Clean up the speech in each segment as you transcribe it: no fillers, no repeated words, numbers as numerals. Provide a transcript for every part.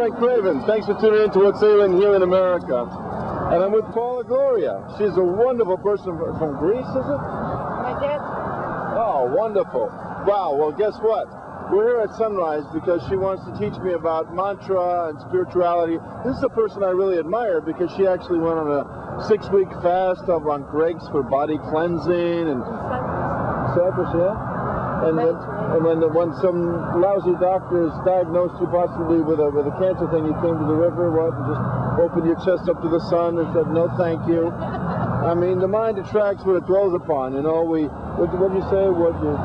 I'm Craven. Thanks for tuning in to What's Ailing here in America. And I'm with Paula Gloria. She's a wonderful person from Greece, is it? My dad. Oh, wonderful. Wow, well, guess what? We're here at sunrise because she wants to teach me about mantra and spirituality. This is a person I really admire because she actually went on a 6-week fast on grapes for body cleansing and Cyprus, yeah. And then when some lousy doctors diagnosed you possibly with a cancer thing, you came to the river, what, and just opened your chest up to the sun and said, no, thank you. I mean, the mind attracts what it dwells upon. You know, what do you say? Whatever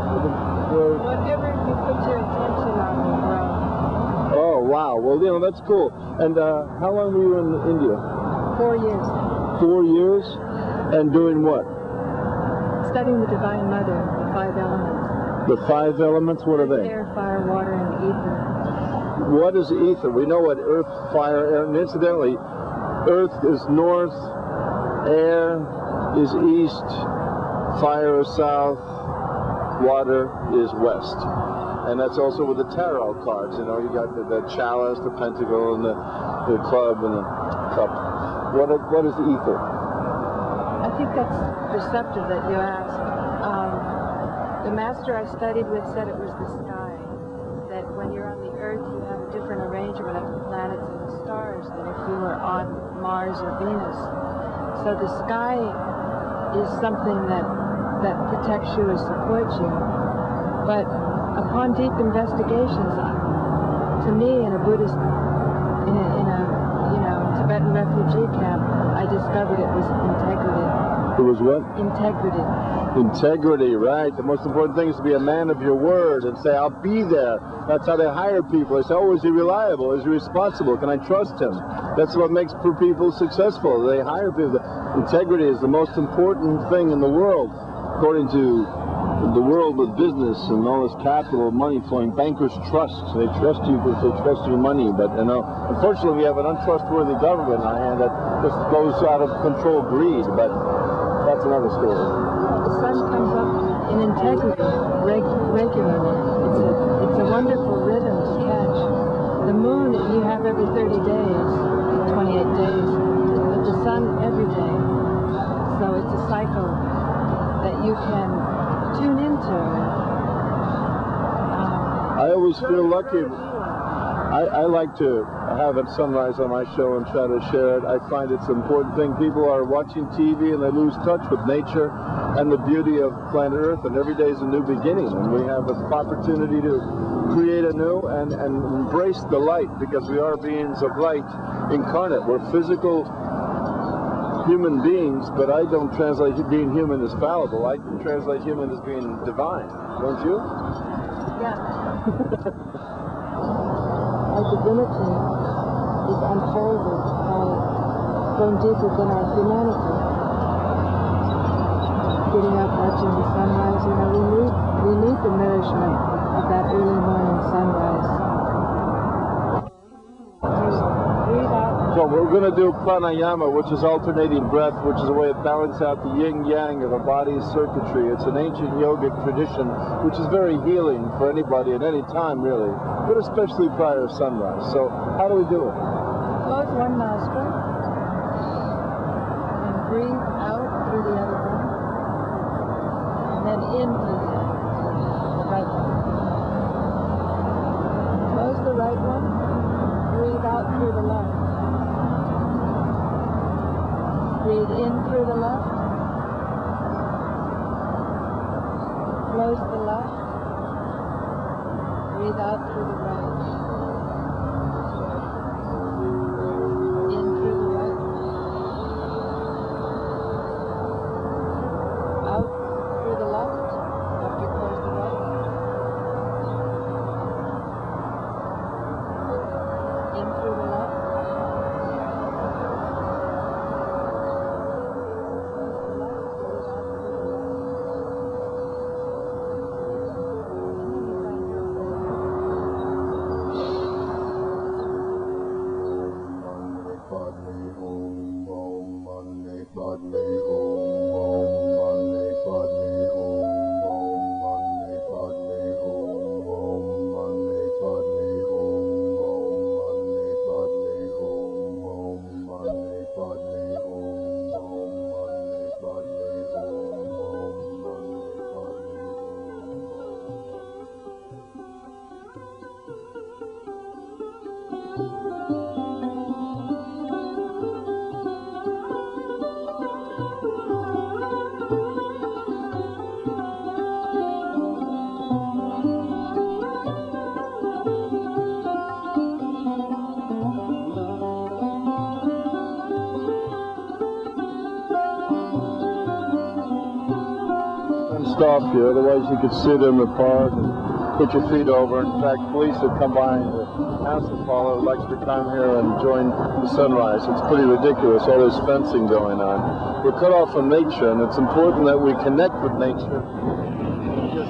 you put your attention on will grow. Oh, wow. Well, you know, that's cool. And how long were you in India? 4 years. 4 years? And doing what? Studying the Divine Mother, the 5 elements. The 5 elements, what are they? Air, fire, water, and ether. What is ether? We know what earth, fire, air, and incidentally, earth is north, air is east, fire is south, water is west. And that's also with the tarot cards, you know, you got the chalice, the pentacle, and the club, and the cup. What is ether? I think that's perceptive that you ask. The master I studied with said it was the sky, that when you're on the earth you have a different arrangement of the planets and the stars than if you were on Mars or Venus. So the sky is something that protects you and supports you. But upon deep investigations, to me, in a Buddhist, in a Tibetan refugee camp, I discovered it was integrity. It was what? Integrity. Integrity, right. The most important thing is to be a man of your word and say, I'll be there. That's how they hire people. They say, oh, is he reliable? Is he responsible? Can I trust him? That's what makes people successful. They hire people. Integrity is the most important thing in the world, according to the world with business and all this capital, money flowing. Bankers trust. They trust you because they trust your money. But, you know, unfortunately, we have an untrustworthy government in our hand that just goes out of control greed. But that's another story. The sun comes up in integrity regularly. It's a wonderful rhythm to catch. The moon you have every 30 days, 28 days, but the sun every day. So it's a cycle that you can tune into. I always feel lucky. I like to have at sunrise on my show and try to share it. I find it's an important thing. People are watching TV and they lose touch with nature and the beauty of planet Earth, and every day is a new beginning, and we have an opportunity to create anew and embrace the light, because we are beings of light incarnate. We're physical human beings, but I don't translate being human as fallible. I translate human as being divine. Don't you? Yeah. Our divinity is unfolded by going deeper than our humanity. Getting up, watching the sunrise, you know, we need the nourishment of that early morning sunrise. Just breathe out. So we're going to do pranayama, which is alternating breath, which is a way to balance out the yin-yang of a body's circuitry. It's an ancient yogic tradition, which is very healing for anybody at any time, really, but especially prior to sunrise. So how do we do it? Close one nostril and breathe out through the other one, and then in through the other, the right one. Close the right one, breathe out through the left. Breathe in through the left. Close the left. Breathe out through the right. In through the right. Out through the left. After you close the right. In through the left. fenced off here, otherwise you could sit in the park and put your feet over. In fact, police have come by and asked Paula who likes to come here and join the sunrise. It's pretty ridiculous, all this fencing going on. We're cut off from nature, and it's important that we connect with nature, because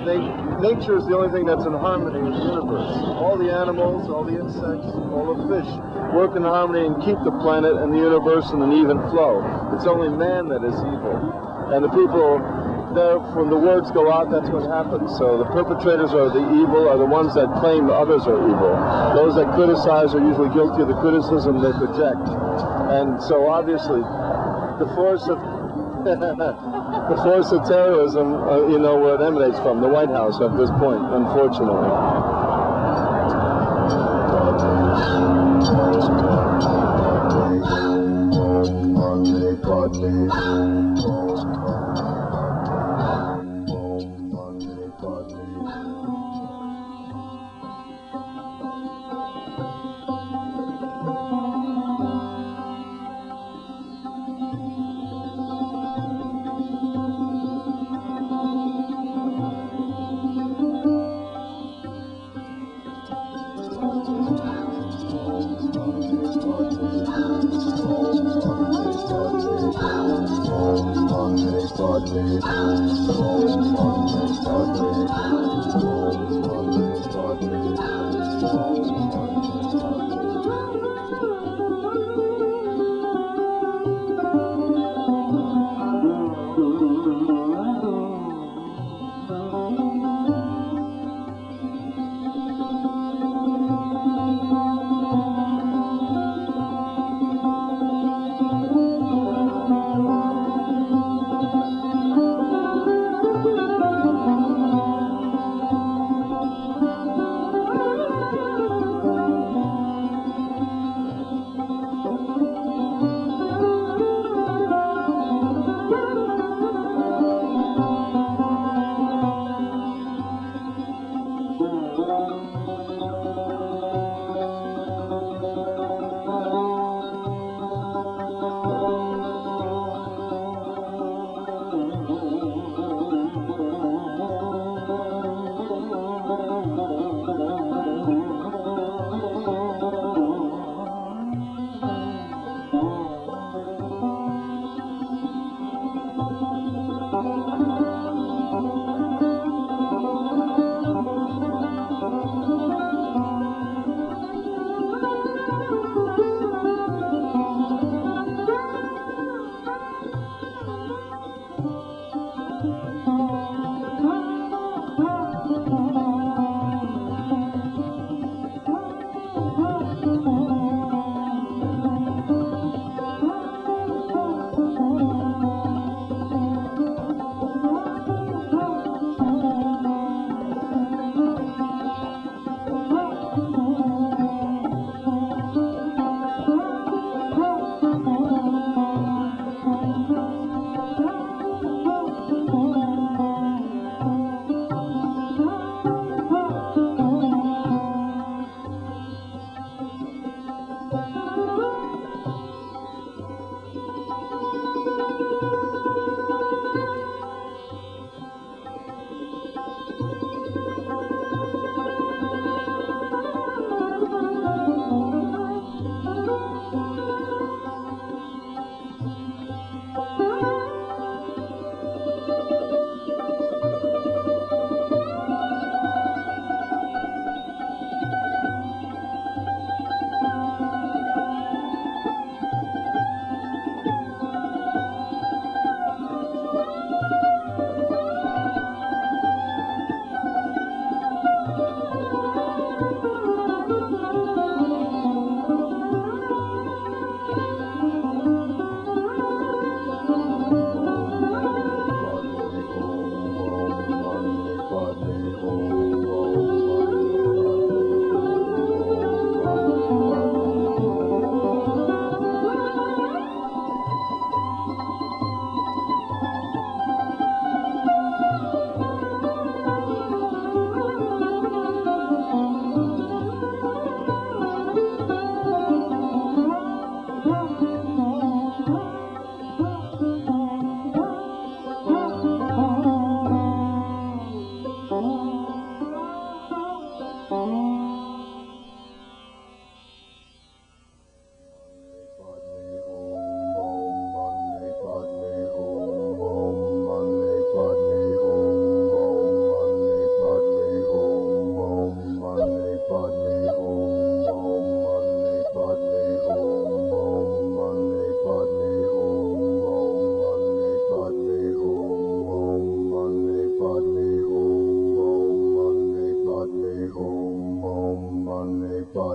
nature is the only thing that's in harmony with the universe. All the animals, all the insects, all the fish work in harmony and keep the planet and the universe in an even flow. It's only man that is evil. And the people there, when the words go out, that's what happens. So the perpetrators of the evil are the ones that claim others are evil. Those that criticize are usually guilty of the criticism they project. And so obviously, the force of the force of terrorism, you know where it emanates from, the White House at this point, unfortunately.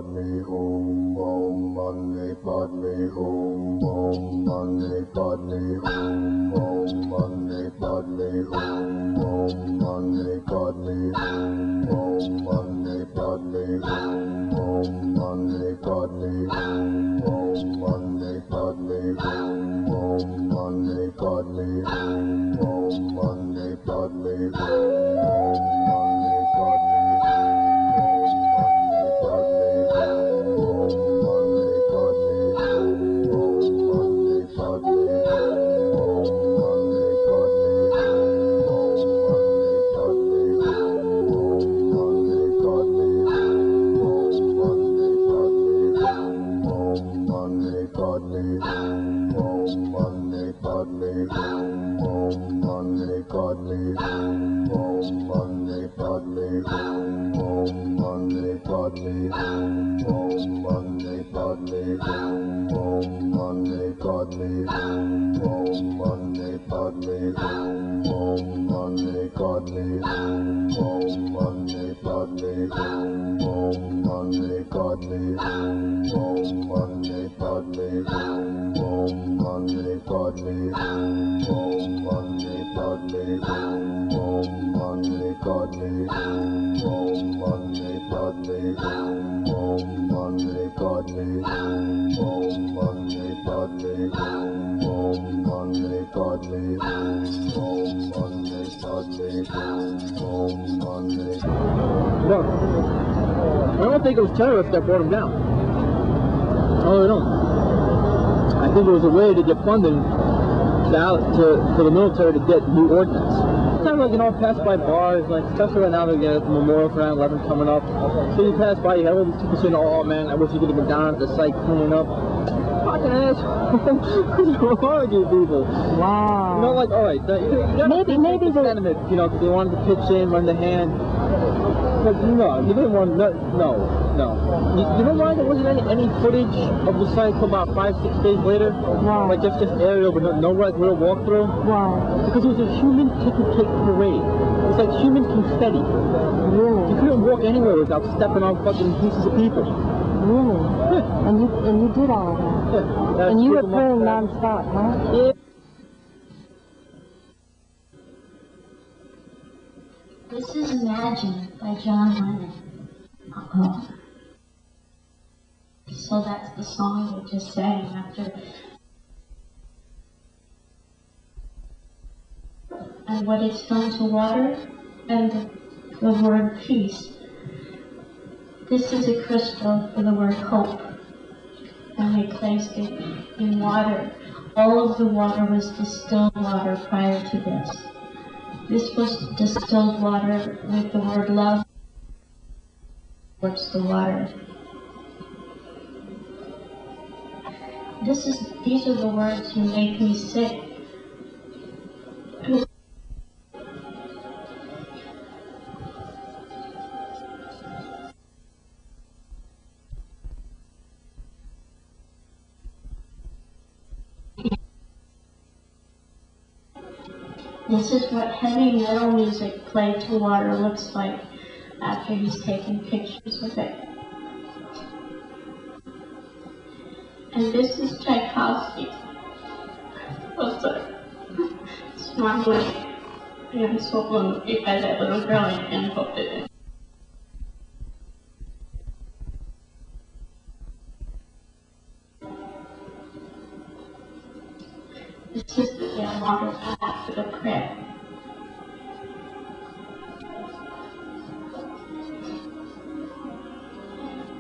Padme Hum, Om Mani Padme Hum, Om Mani Padme Hum, Om Mani Padme Hum, Om Mani Padme Hum, Om Mani Padme Hum, Om Mani Padme Hum, Om Mani Padme Hum, Om Mani Padme Hum, Om Mani Padme Hum, Om Mani Padme Look, I don't think it was terrorists that brought him down. No, I don't. I think it was a way to get funding for the military to get new ordnance. Sometimes, like, you know, pass by bars, like, especially right now, they're getting the memorial for 9/11 coming up. So you pass by, you have all these people saying, oh man, I wish you could have been down at the site cleaning up. Fucking asshole. What's wrong with you people? Wow. You know, like, alright, maybe the sentiment, you know, because they wanted to pitch in, lend a hand. But no, you didn't want, no. You know why there wasn't any footage of the site for about 5-6 days later? Wow. Like just aerial, but no like real walkthrough? Wow. Because it was a human tick-and-take parade. It was like human confetti. Really? You couldn't walk anywhere without stepping on fucking pieces of people. Really? Yeah. And you did all of that? Yeah. And you were praying non-stop, huh? Yeah. This is Imagine by John Lennon. So that's the song we just sang after. And what it's done to water and the word peace. This is a crystal for the word hope. And we placed it in water. All of the water was distilled water prior to this. This was distilled water with the word love towards the water. These are the words you make me sick. This is what heavy metal music played to water looks like after he's taken pictures with it. And this is Tchaikovsky. Oh, sorry. Smuggling. And swallowing it by that little girl and hooked it in. This is the water path to the prayer.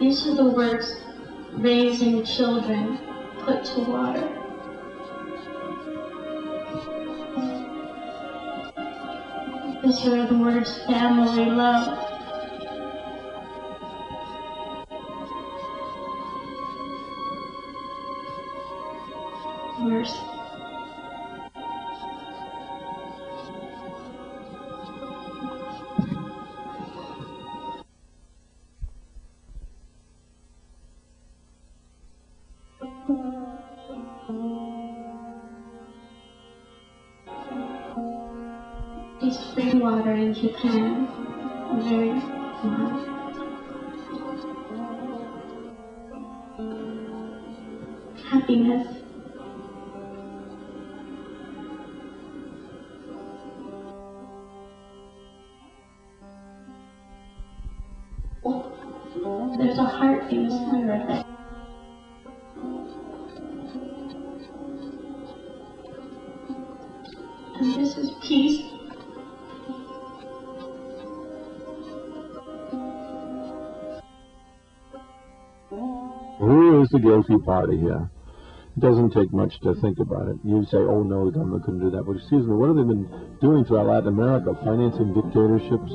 These are the words raising children put to water. These are the words family love. Mercy. Is spring water in Japan. Very happiness. There's a heart in the center of it. And this is peace. Who is the guilty party here? It doesn't take much to think about it. You say, oh no, the government couldn't do that. But excuse me, what have they been doing throughout Latin America? Financing dictatorships,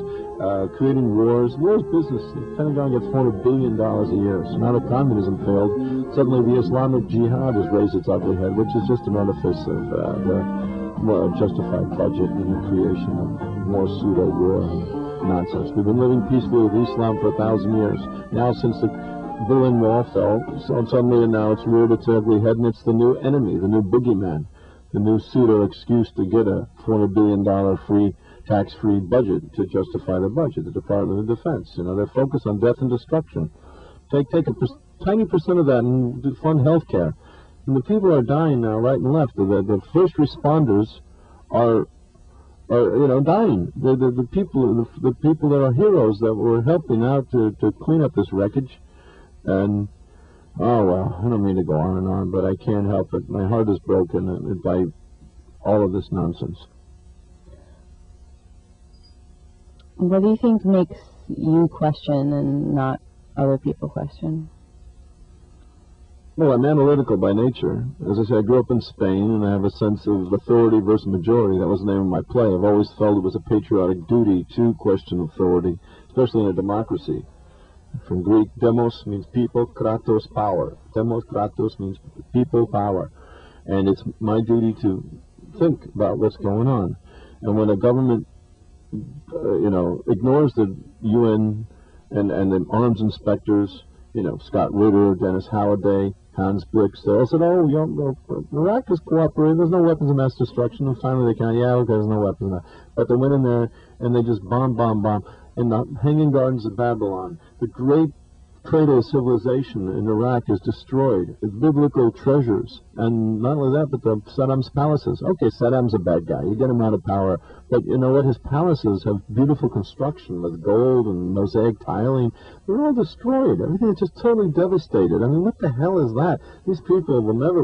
creating wars. War is business. The Pentagon gets $400 billion a year. So now that communism failed, suddenly the Islamic Jihad has raised its ugly head, which is just an artifice of the justified budget and the creation of more pseudo-war nonsense. We've been living peacefully with Islam for 1,000 years. Now, since the Berlin Wall fell, so suddenly now it's reared its ugly head, and it's the new enemy, the new boogeyman, the new pseudo excuse to get a $400 billion tax-free budget to justify the budget, the Department of Defense. You know, they're focused on death and destruction. Take a tiny percent of that and fund health care. And the people are dying now, right and left. The first responders are dying. The people that are heroes that were helping out to clean up this wreckage. And, oh well, I don't mean to go on and on, but I can't help it. My heart is broken by all of this nonsense. What do you think makes you question and not other people question? Well, I'm analytical by nature. As I say, I grew up in Spain, and I have a sense of authority versus majority. That was the name of my play. I've always felt it was a patriotic duty to question authority, especially in a democracy. From Greek, demos means people, kratos, power. Demos, kratos means people, power. And it's my duty to think about what's going on. And when a government, ignores the UN and the arms inspectors, Scott Ritter, Dennis Halliday, Hans Blix, they all said, Iraq is cooperating, there's no weapons of mass destruction. And finally they can't, there's no weapons of mass. But they went in there and they just bomb. In the Hanging Gardens of Babylon, the great cradle of civilization in Iraq is destroyed. It's biblical treasures. And not only that, but Saddam's palaces. Okay, Saddam's a bad guy. You get him out of power. But you know what? His palaces have beautiful construction with gold and mosaic tiling. They're all destroyed. Everything is just totally devastated. I mean, what the hell is that? These people will never...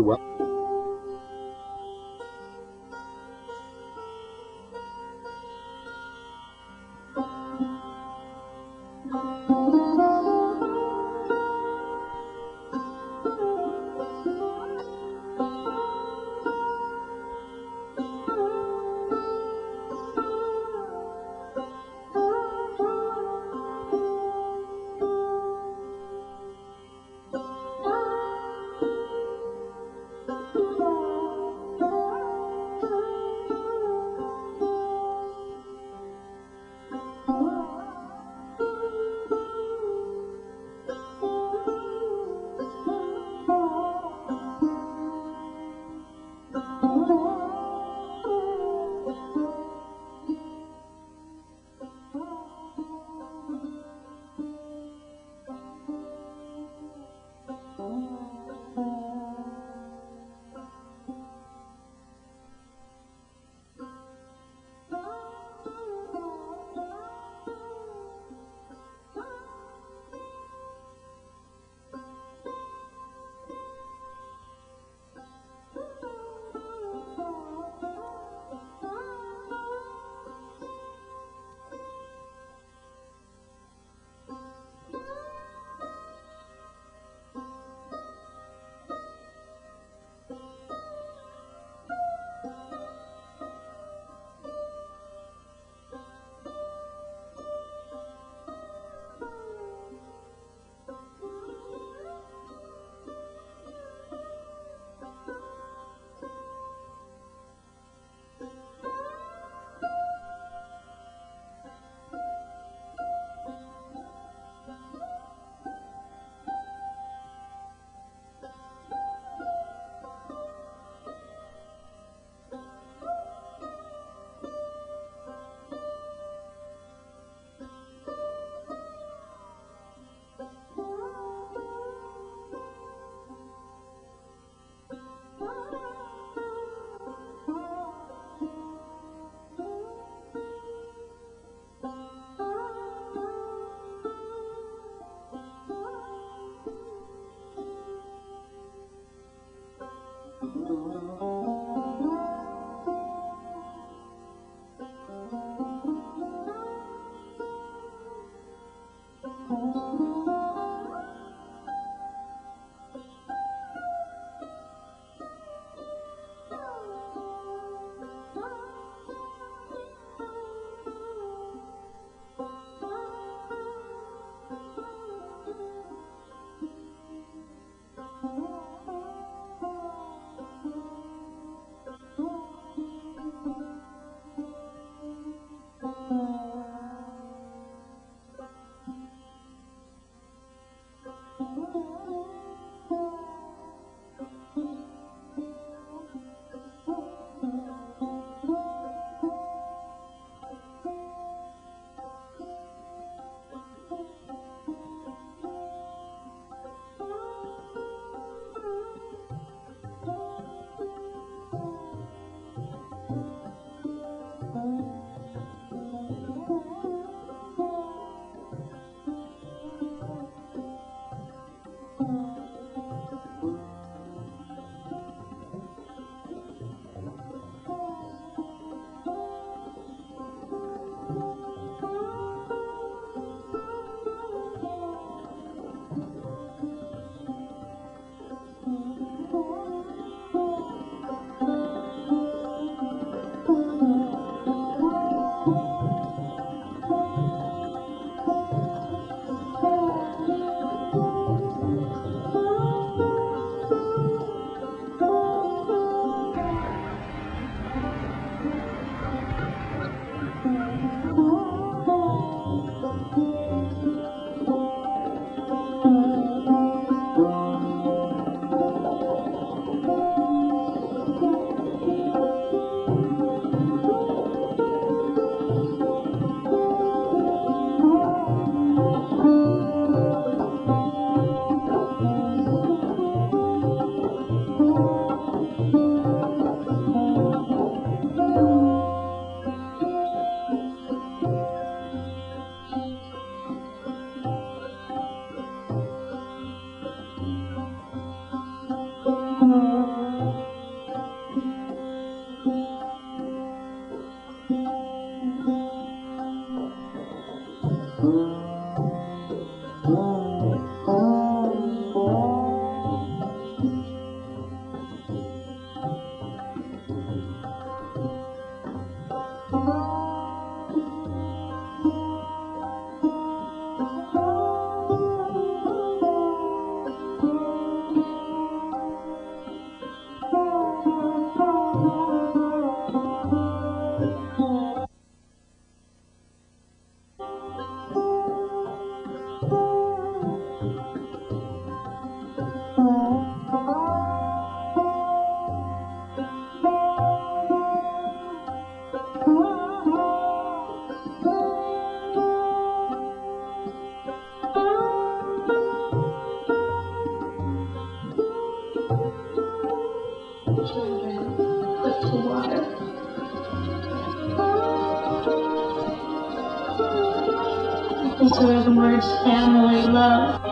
These are the words family, love.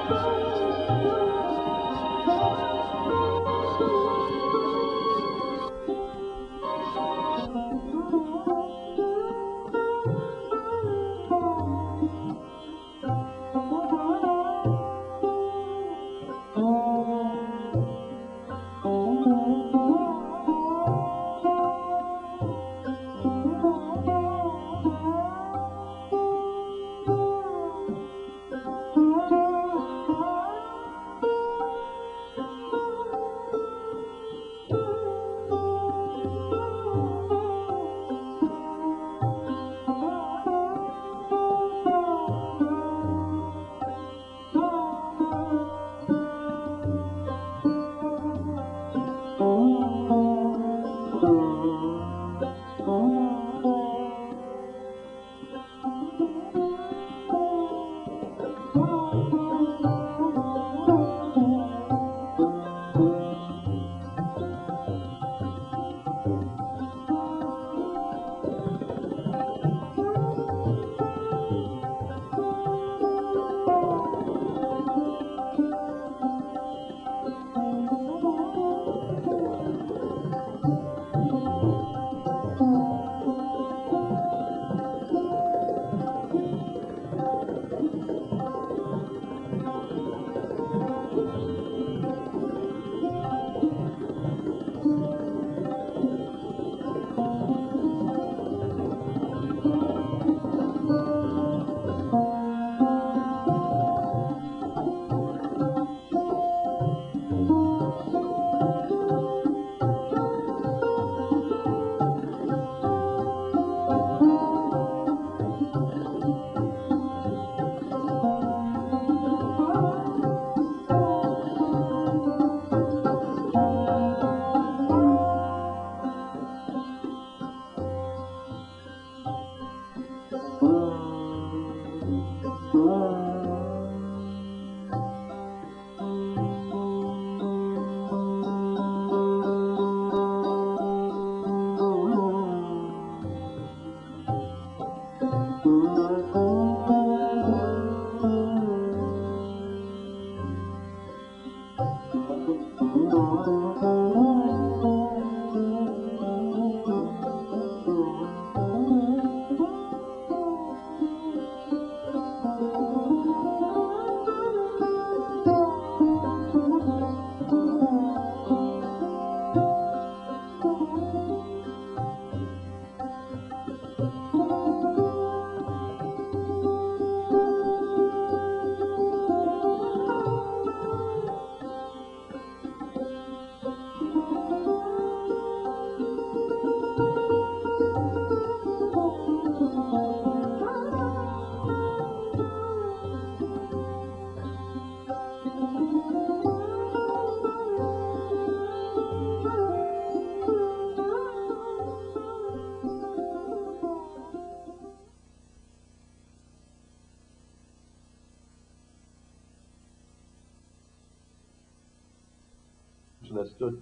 That stood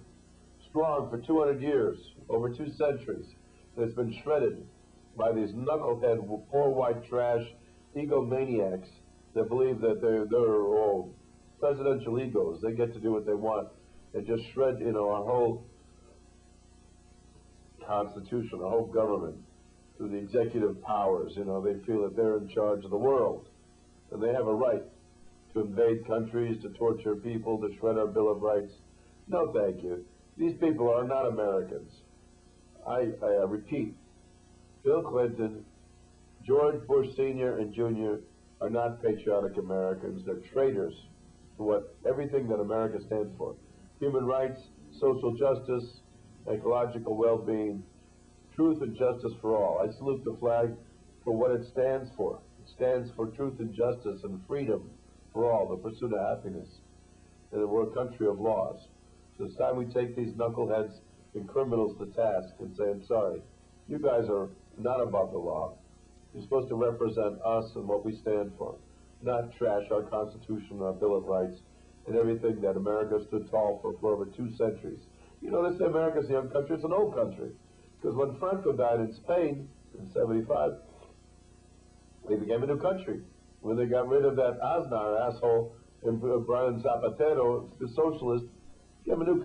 strong for 200 years, over 2 centuries, that's been shredded by these knucklehead, poor white trash egomaniacs that believe that they're all presidential egos. They get to do what they want and just shred, our whole constitution, our whole government through the executive powers. They feel that they're in charge of the world, and they have a right to invade countries, to torture people, to shred our Bill of Rights. No, thank you. These people are not Americans. I repeat, Bill Clinton, George Bush Sr. and Jr. are not patriotic Americans. They're traitors to everything that America stands for. Human rights, social justice, ecological well-being, truth and justice for all. I salute the flag for what it stands for. It stands for truth and justice and freedom for all, the pursuit of happiness. And we're a country of laws. So it's time we take these knuckleheads and criminals to task and say, I'm sorry, you guys are not above the law. You're supposed to represent us and what we stand for, not trash our Constitution, our Bill of Rights, and everything that America stood tall for over 2 centuries. They say America's a young country. It's an old country. Because when Franco died in Spain in 75, they became a new country. when they got rid of that Aznar asshole and brought in Zapatero, the socialist, give him a new